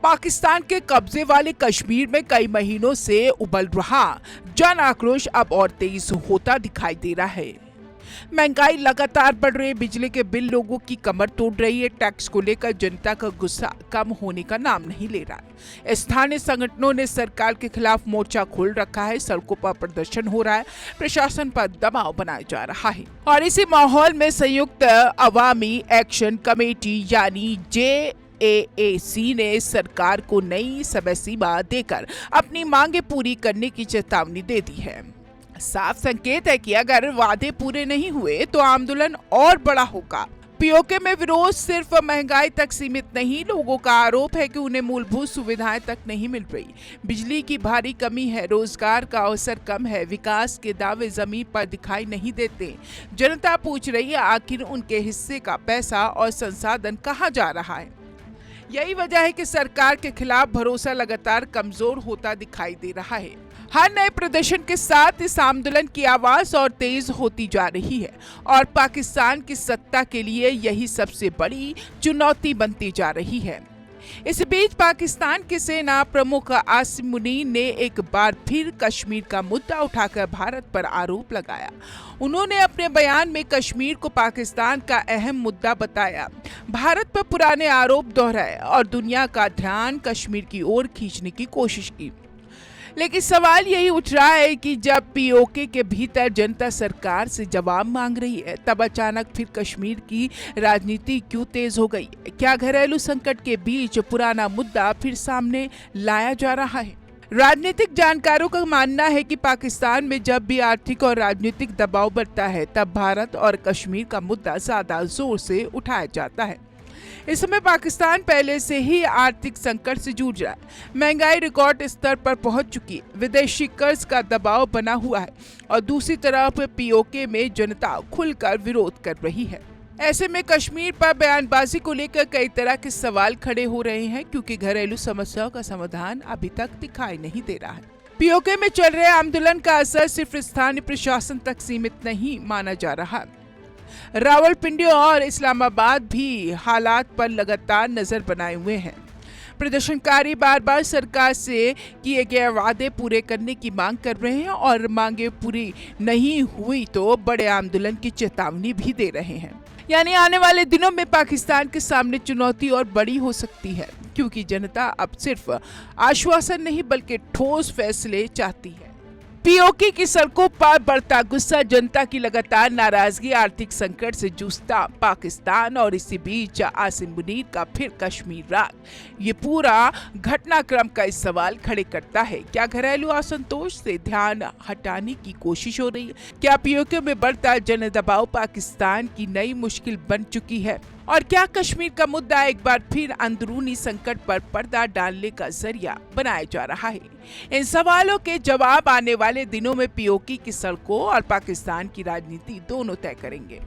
पाकिस्तान के कब्जे वाले कश्मीर में कई महीनों से उबल रहा जन आक्रोश अब और तेज होता दिखाई दे रहा है। महंगाई लगातार बढ़ रही, बिजली के बिल लोगों की कमर तोड़ रही है। टैक्स को लेकर जनता का गुस्सा कम होने का नाम नहीं ले रहा है। स्थानीय संगठनों ने सरकार के खिलाफ मोर्चा खोल रखा है, सड़कों पर प्रदर्शन हो रहा है, प्रशासन पर दबाव बनाया जा रहा है। और इसी माहौल में संयुक्त अवामी एक्शन कमेटी यानी JAAC ने सरकार को नई समय सीमा देकर अपनी मांगे पूरी करने की चेतावनी दे दी है। साफ संकेत है कि अगर वादे पूरे नहीं हुए तो आंदोलन और बड़ा होगा। पीओके में विरोध सिर्फ महंगाई तक सीमित नहीं, लोगों का आरोप है कि उन्हें मूलभूत सुविधाएं तक नहीं मिल रही। बिजली की भारी कमी है, रोजगार का अवसर कम है, विकास के दावे जमीन पर दिखाई नहीं देते। जनता पूछ रही है आखिर उनके हिस्से का पैसा और संसाधन कहाँ जा रहा है। यही वजह है कि सरकार के खिलाफ भरोसा लगातार कमजोर होता दिखाई दे रहा है। हर नए प्रदर्शन के साथ इस आंदोलन की आवाज और तेज होती जा रही है और पाकिस्तान की सत्ता के लिए यही सबसे बड़ी चुनौती बनती जा रही है। इस बीच पाकिस्तान के सेना प्रमुख आसिम मुनीर ने एक बार फिर कश्मीर का मुद्दा उठाकर भारत पर आरोप लगाया। उन्होंने अपने बयान में कश्मीर को पाकिस्तान का अहम मुद्दा बताया, भारत पर पुराने आरोप दोहराए और दुनिया का ध्यान कश्मीर की ओर खींचने की कोशिश की। लेकिन सवाल यही उठ रहा है कि जब पीओके के भीतर जनता सरकार से जवाब मांग रही है, तब अचानक फिर कश्मीर की राजनीति क्यों तेज हो गई? क्या घरेलू संकट के बीच पुराना मुद्दा फिर सामने लाया जा रहा है? राजनीतिक जानकारों का मानना है कि पाकिस्तान में जब भी आर्थिक और राजनीतिक दबाव बढ़ता है, तब भारत और कश्मीर का मुद्दा ज्यादा जोर से उठाया जाता है। इस समय पाकिस्तान पहले से ही आर्थिक संकट से जूझ रहा है। महंगाई रिकॉर्ड स्तर पर पहुंच चुकी है, विदेशी कर्ज का दबाव बना हुआ है और दूसरी तरफ पीओके में जनता खुलकर विरोध कर रही है। ऐसे में कश्मीर पर बयानबाजी को लेकर कई तरह के सवाल खड़े हो रहे हैं, क्योंकि घरेलू समस्याओं का समाधान अभी तक दिखाई नहीं दे रहा है। पीओके में चल रहे आंदोलन का असर सिर्फ स्थानीय प्रशासन तक सीमित नहीं माना जा रहा। रावलपिंडी और इस्लामाबाद भी हालात पर लगातार नजर बनाए हुए हैं। प्रदर्शनकारी बार बार सरकार से किए गए वादे पूरे करने की मांग कर रहे हैं और मांगे पूरी नहीं हुई तो बड़े आंदोलन की चेतावनी भी दे रहे हैं। यानी आने वाले दिनों में पाकिस्तान के सामने चुनौती और बड़ी हो सकती है, क्योंकि जनता अब सिर्फ आश्वासन नहीं बल्कि ठोस फैसले चाहती है। पीओके की सड़कों पर बढ़ता गुस्सा, जनता की लगातार नाराजगी, आर्थिक संकट से जूझता पाकिस्तान और इसी बीच आसिम मुनीर का फिर कश्मीर राग, ये पूरा घटनाक्रम का इस सवाल खड़े करता है। क्या घरेलू असंतोष से ध्यान हटाने की कोशिश हो रही है? क्या पीओके में बढ़ता जन दबाव पाकिस्तान की नई मुश्किल बन चुकी है? और क्या कश्मीर का मुद्दा एक बार फिर अंदरूनी संकट पर पर्दा डालने का जरिया बनाया जा रहा है? इन सवालों के जवाब आने वाले दिनों में पीओके की सड़कों और पाकिस्तान की राजनीति दोनों तय करेंगे।